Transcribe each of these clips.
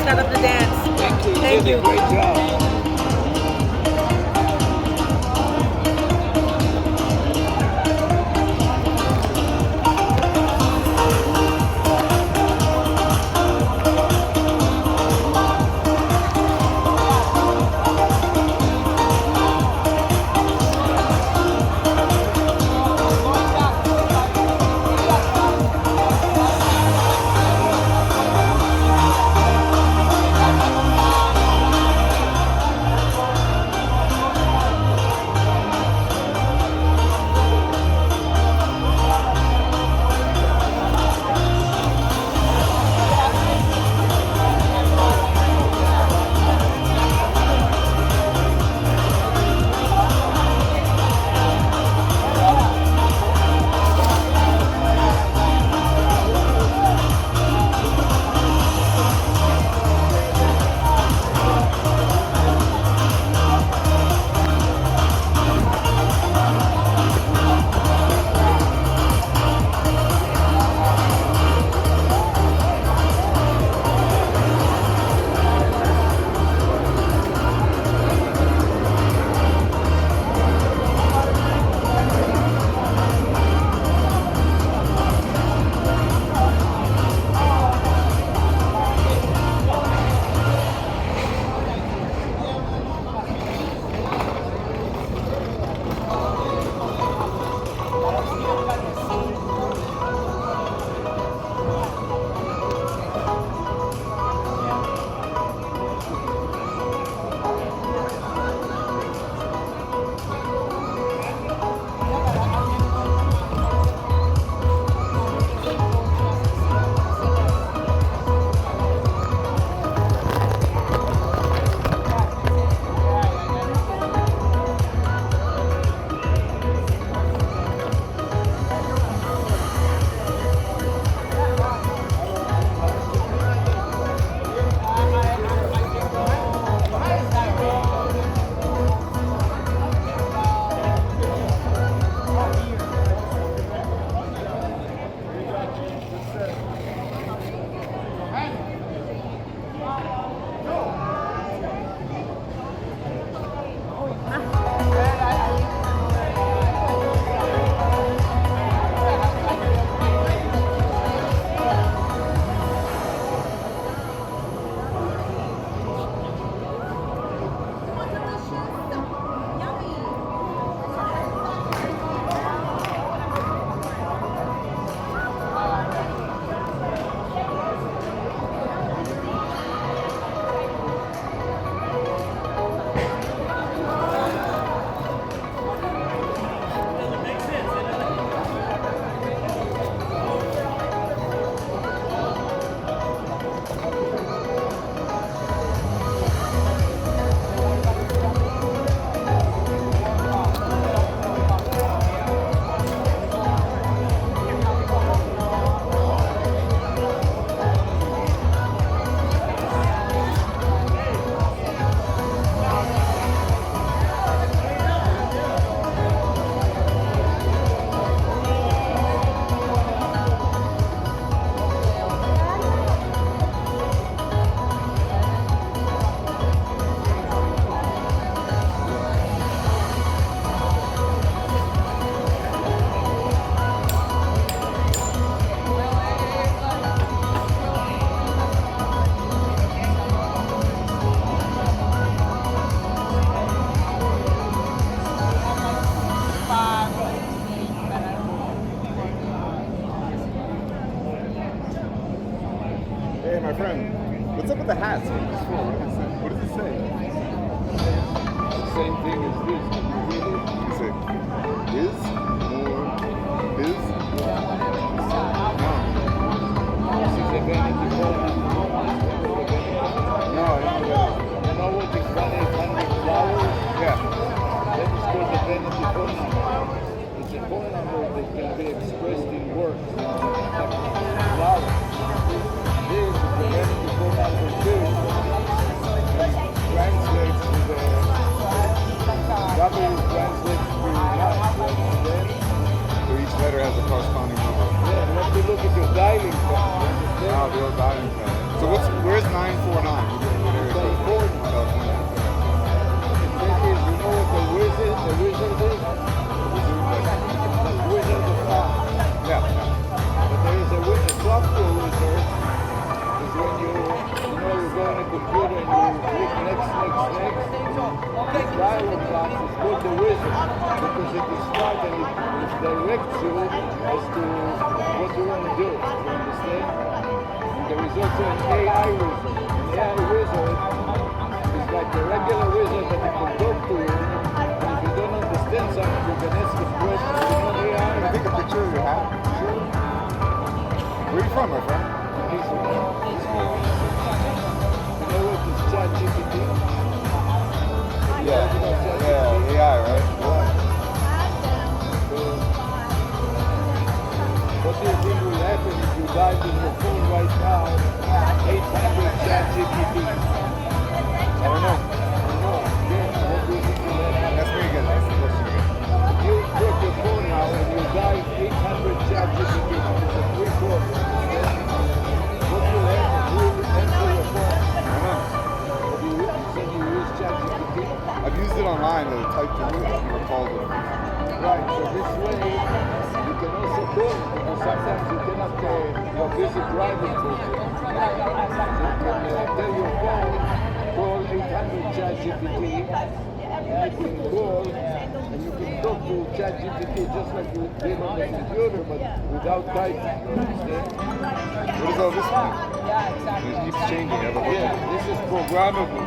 start up the dance. Thank you. Thank did you. a great job. Hey, my friend, what's up with the hats? What does it say? Same thing as this. Is it is or is? This is a vanity pronoun. No, I don't know. You know what is vanity flowers? Yeah. That is called a vanity pronoun. It's a pronoun that can be expressed in words. Flowers. This is the vanity pronoun for this. Translates to the W translates to not. So each letter has a corresponding number. Yeah, you have to look at your dialing. You understand? Ah, okay. Real Guidance Channel. So where's 949? California. California. That is, you know what the wizard is? The wizard of Oz. Yeah. But there is a software wizard is when you go on a computer and you click next. The dialog box is called the wizard because it is smart and it directs you as to what you want to do. You understand? There is also an AI wizard. An AI wizard is like a regular wizard that you can talk to you. And if you don't understand something, you can ask him questions. You know AI? Can I take a picture of your hat? Sure. Where are you from, my friend? You know what is ChatGPT? Yeah, AI, right? What do you think will happen if you dive in your phone right now, 800 ChatGPT? I don't know. Yeah, what do you think will happen? That's me again. That's the question again. If you take your phone now and you dive 800 ChatGPT, it's a free course. What will happen? Who will answer your phone? I don't know. You said you use ChatGPT? I've used it online to type things and people called it. Right, so this way you can also call it because sometimes you cannot, you're busy driving to it. So you can tell your phone, call 800 ChatGPT, and you can call and you can talk to ChatGPT just like you did on the computer but without typing. You understand? What does all this mean? It keeps changing. I have a bunch Yeah, this is programmable.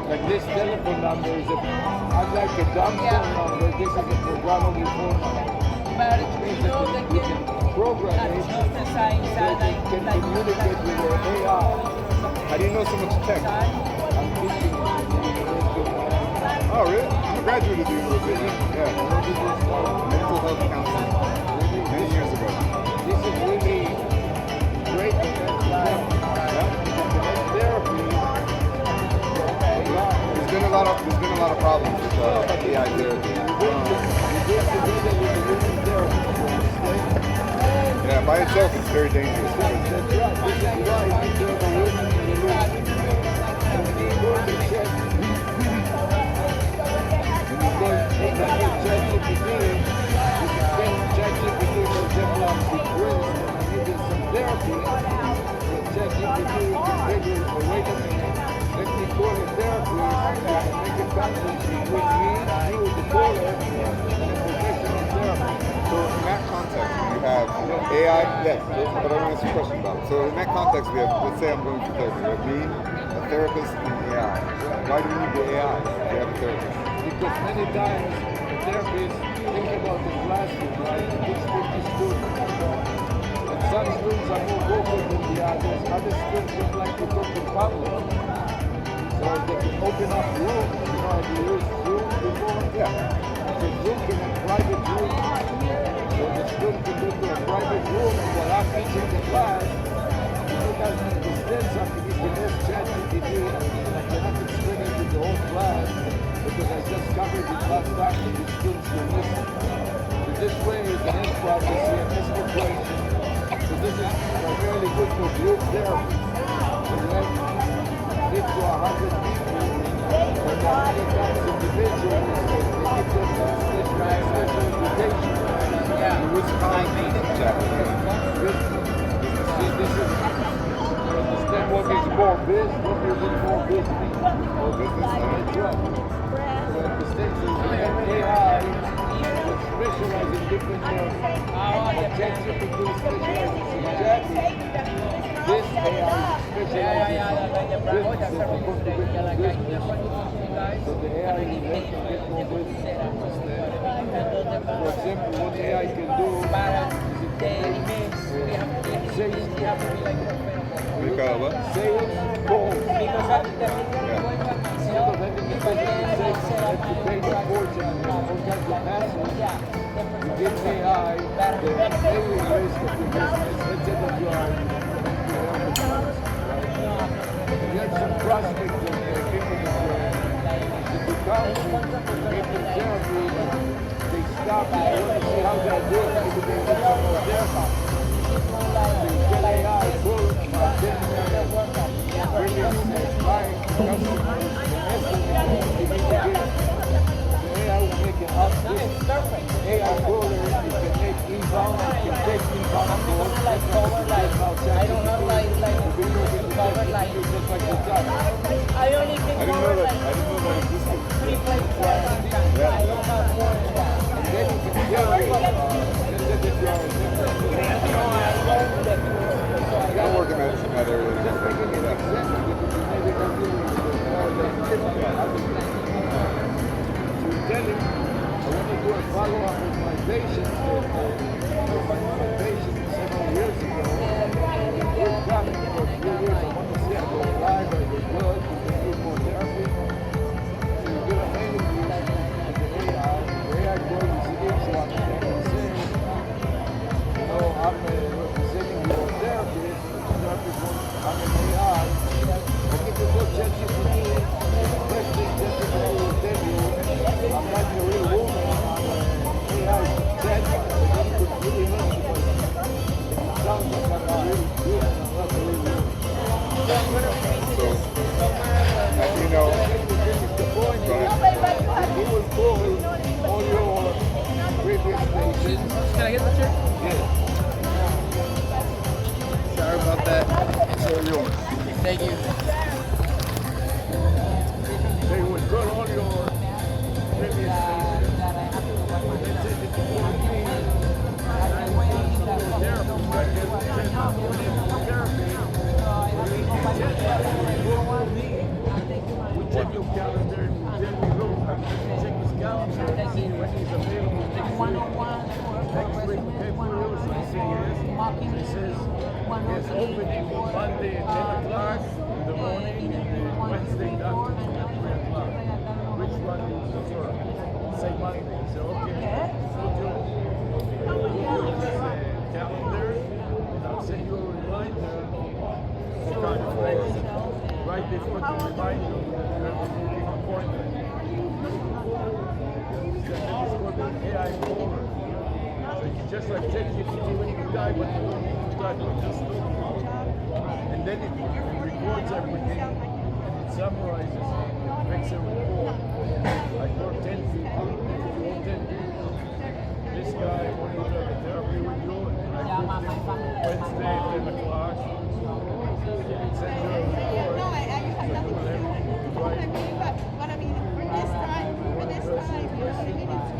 Like this telephone number is unlike a dumb phone number, this is a programmable phone number. Which means that you can program it so that it can communicate with your AI. How do you know so much tech? I'm teaching it in the University of Miami. Oh, really? I'm a graduate of the university. Yeah. What did you start? Mental health counseling. Many years ago. This is really great for mental health. Therapy. There's been a lot of problems with AI therapy. Yeah, by itself it's very dangerous. That's right. This is why you do the winning and the losing. And when you go to check, when you go to ChatGPT, you can tell ChatGPT, for example, I'm depressed and I needed some therapy. So ChatGPT can tell you, oh, wait a minute, let me call a therapist and make a conference between me, you, the caller, and a professional therapist. So in that context, you have AI, yes, but I want to ask you a question about it. So in that context, we have, let's say I'm going for therapy. We have me, a therapist, and AI. Why do we need the AI if we have a therapist? Because many times the therapist think about the classroom, right? He teach 50 students. And some students are more vocal than the others. Other students don't like to talk in public. So they can open up rooms. You know, have you used Zoom before? Yeah. So Zoom can have private rooms. So the student can go to a private room and while I'm teaching the class, if he doesn't understand something, he can ask ChatGPT and I cannot explain it to the whole class because I just covered it last time and the students will listen. So this way you can end privacy and ask a question. So this is primarily good for group therapy. So you have 50 to 100 people, but many times individuals, they give them special education. Which kind of Japanese? This is, you understand what is more biz? What do you think more biz means? Or business? That's right. So understand, so you have AI that specialize in different areas. ChatGPT specializes in chatting. This AI specializes in business. It's supposed to get more business. So the AI will help you get more business. Understand? For example, what AI can do is it can make sales what? sales calls. Yeah. Instead of having the business to have to pay the fortune and all kinds of hassles, you give AI the daily list of your business. Let's say that you are right? You have some prospects of people that you counsel, give them therapy, but they stop and they want to see how they're doing because they need some more therapy. So you get AI, call customer the estimate the AI will make it up. AI caller, it can make inbound, it can take inbound calls. I don't have like cover like just like the job. I only can I didn't know cover that. like I didn't know that existed. 3 places at one time. I don't have more than that. And then you can generate, let's say that you are a member. No, I don't get to it. So I I got work in that area. Just making an example because you maybe not dealing with more than other things. So you tell him, I want to do a follow-up optimization. Optimization several years ago. Good coming for a few years. I want to see I go live, I go good, you can do more therapy. So you do a mailing list and the AI. The AI goes to each one and says, you know, I'm representing your therapist. I'm an AI. I think you go ChatGPT. Next thing ChatGPT will tell you, I'm not a real woman. I'm an AI chatbot. You could really learn because it sounds like I'm a real human. I'm not a real woman. So, as you know, The point is, he will pull all your previous patients. Can I get the chair? Yes. Sorry about that. so yours. Thank you. They will pull all your previous patients. Let's say that you want me, I will do some therapy, but there's a therapy. We check your calendar and we tell you, look, check his calendar and see when he's available next week. Okay, for you? So I say yes. He says it's opening on Monday at 10 o'clock in the morning and Wednesday afternoon at 3 o'clock. Which one do you prefer? Say Monday. So okay, put your calendar and I'll send you a reminder for confirmation right before the reminder you have a meeting appointment. So that is called an AI caller. So it's just like ChatGPT when you type, but you don't need to type, you just talk. And then it records everything and it summarizes it, makes a report. I call 10 people. If you call 10 people, this guy wanted to have a therapy with you, and I booked him for Wednesday at 10 o'clock. It sends you a report. So you will have it right.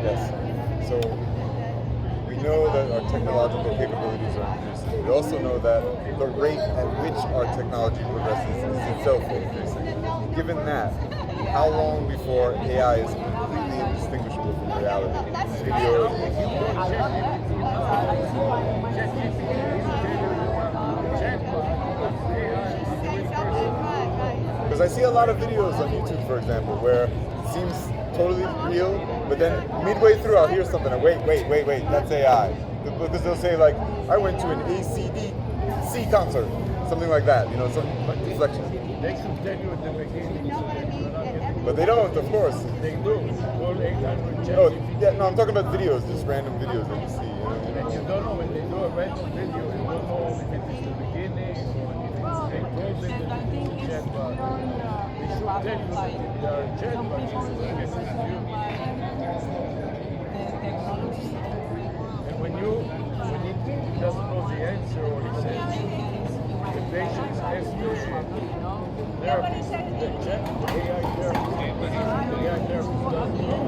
Yes. So we know that our technological capabilities are increasing. We also know that the rate at which our technology progresses is itself increasing. Given that, how long before AI is completely indistinguishable from reality? Videos. Because I see a lot of videos on YouTube, for example, where it seems totally real, but then midway through I'll hear something and wait, that's AI. Because they'll say like, I went to an AC/DC concert, something like that, you know, some deflection. They should tell you at the beginning so that you're not getting. But they don't, of course. They do. Call 800 Oh, ChatGPT. yeah, no, I'm talking about videos, just random videos that you see. You know? And you don't know when they do a random video, you don't know if it is the beginning or if it's they told them that it's a chatbot. They should tell you that they are chatbots so they can review. And when he doesn't know the answer or he says the patient's asking the therapist, the chat, the AI therapist, the AI therapist doesn't know.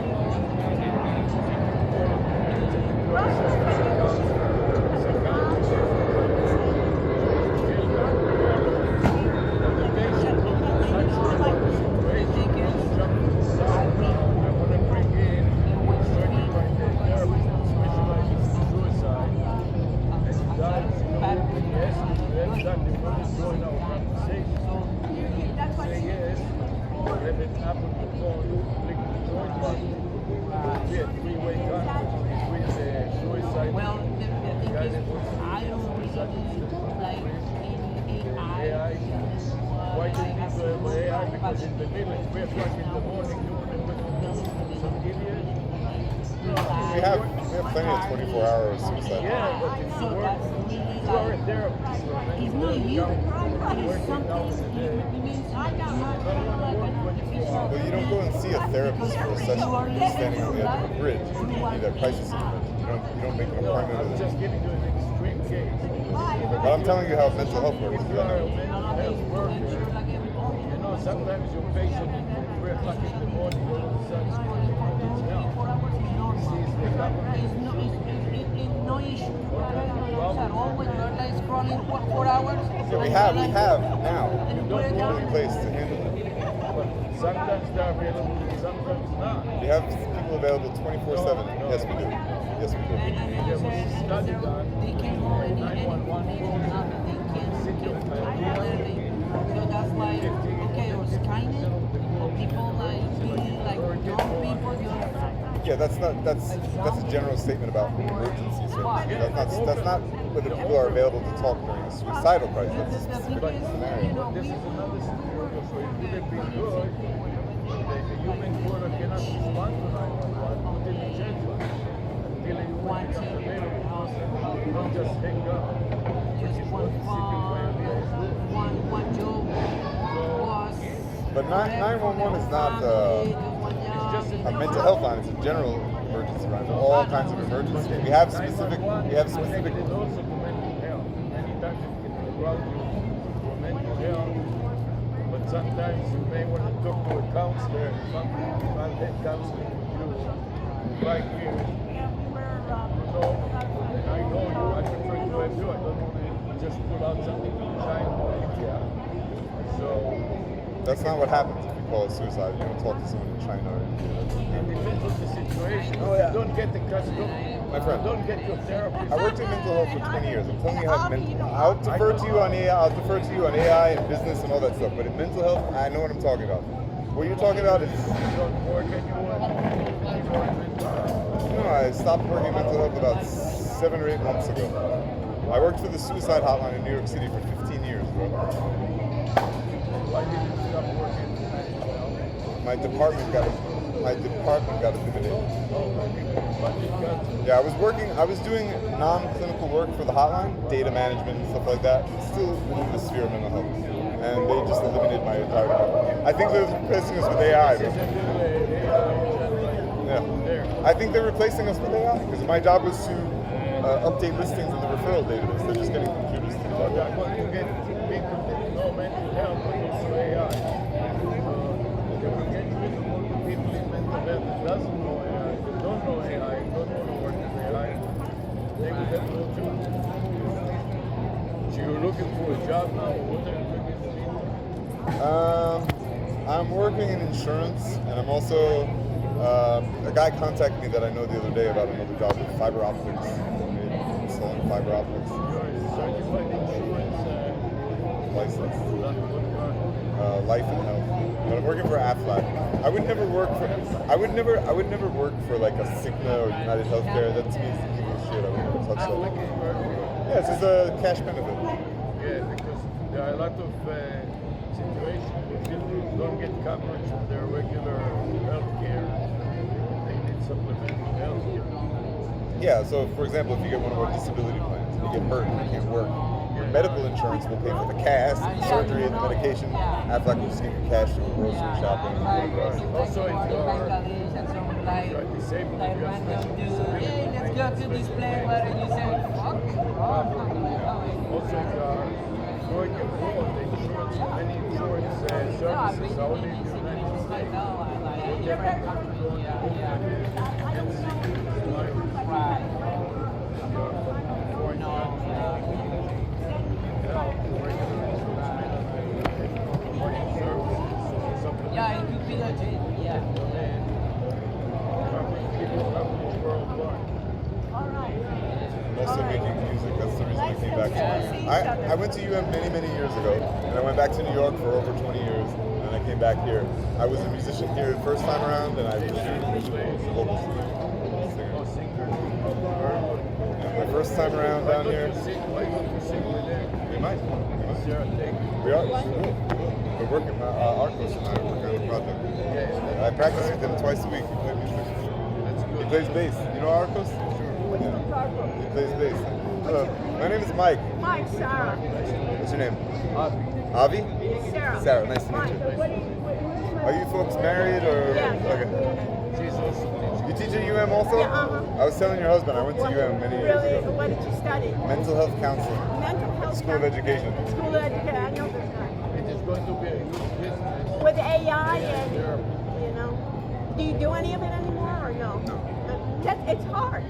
Why do you need to have AI? Because in the middle, at 3 o'clock in the morning, you want to put some idiot We have plenty of 24-hour suicide. Yeah, but it's So work. that's really You are a like, therapist. it's not you, it is something, it means you're not like an artificial. Well, you don't go and see a therapist for a session. You are You're standing on living the edge of a life bridge. You through need a crisis intervention. You don't make an No, appointment I'm with just it. giving you an extreme case. But I'm telling you how mental health works. If you are a mental health worker, you know, sometimes your patient at 3 o'clock in the morning, all of a sudden, needs help. Sees the government. It's no issue. Always you're like scrolling for 4 hours. Yeah, we have now And you put it people down. in place to handle it. But sometimes they're available, sometimes not. We have people available 24/7. Yes, we do. Yes, we do. And you said, they can go anything, nothing. They can whatever. So that's why, okay, or Skynet, or people like really like dumb people, Yeah, that's a general statement about emergency services. That's not whether people are available to talk during a suicidal crisis. That's a specific scenario. This is another scenario, so it would have been good. The human quarter cannot respond to 911, put in a jet line until you want to become available. Don't just hang up. just one phone, one job was. But 911 is not a mental health line. It's a general emergency line for all kinds of emergencies. We have specific. Connected also to mental health. Many times it can route you for mental health, but sometimes you may want to talk to a counselor. If I've had counseling with you right here, you know, and I know you, I prefer to have you. I don't want to just pull out something from China or India. So That's not what happens if you call it suicide. You don't talk to someone in China or India. it depends on the situation. Oh, yeah. You don't get the custom. My friend. You don't get your therapist. I worked in mental health for 20 years. I'm telling you how I'll defer to you on AI. I'll defer to you on AI and business and all that stuff. But in mental health, I know what I'm talking about. What you're talking about is You don't work anymore. no. I stopped working in mental health about 7 or 8 months ago. I worked for the suicide hotline in New York City for 15 years, bro. Why did you stop working? My department got eliminated. But you got Yeah, I was doing non-clinical work for the hotline, data management and stuff like that, still within the sphere of mental health. And they just eliminated my entire department. I think they're replacing us with AI. Bro. Yeah. I think they're replacing us with AI because my job was to update listings in the referral database. They're just getting computers to do But that. I want to get people that know mental health, but also AI. They will get rid of all the people in mental health that doesn't know AI, that don't know AI, don't want to work with AI. They would have no job. So you're looking for a job now, or what are you doing in the meantime? I'm working in insurance, and I'm also a guy contacted me that I know the other day about another job with fiber optics, selling fiber optics You're a certified insurance license, what life and health. But I'm working for Aflac. I would never work for like a Cigna or United Healthcare. That to me is evil shit. I would never touch that. Affleck is very good. Yeah, it's just a cash benefit. Yeah, because there are a lot of situations where people don't get coverage of their regular health care. They need supplemental health care. Yeah, so for example, if you get one of our disability plans, and you get hurt and you can't work, your medical insurance will pay for the cast, the surgery, and the medication. Aflac will just give you cash to go grocery shopping. Also, if you are Like disabled, you have random special dude, disability. hey, let's go to this place where you say, fuck. Also, if you are going abroad, the insurance, many insurance services are only in the United States. You have to go to and see life. Yeah, it could be legit, yeah. I'm also making music. That's the reason I came back to I went to UM many years ago, and I went back to New York for over 20 years, and I came back here. I was a musician here the first time around, and I was a vocal singer. Yeah, my first time around down here. We might. We are. We're working. Arcos and I are working on a project. I practice with him twice a week. We play music. That's good. He plays bass. You know Arcos? Which one's Arco? He plays bass. Hello. My name is Mike. Mike, Sarah. What's your name? Avi? Sarah. Sarah, nice to meet Mike, you. what do you Are you folks married or? Yeah. Okay. You teach at UM also? Yeah, uh-huh. I was telling your husband I went to UM many years Really? ago. What did you study? Mental health counseling. Mental health. School of Education. School of Education. I know this guy. It is going to be a huge business. With AI and, you know, do you do any of it anymore or no? No. It's hard.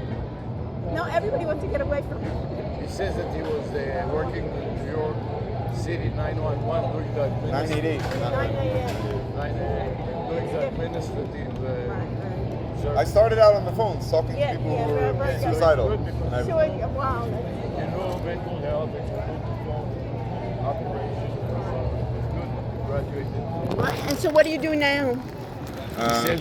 No, everybody wants to get away from it. He says that he was working in New York City 911 doing the 988. 9 doing the administrative service. I started out on the phones talking Yeah, to people yeah, who were right, right. suicidal. Good people. And I- So, wow. You know, mental health, it's a good operation. Good, graduated. And so what do you do now? singing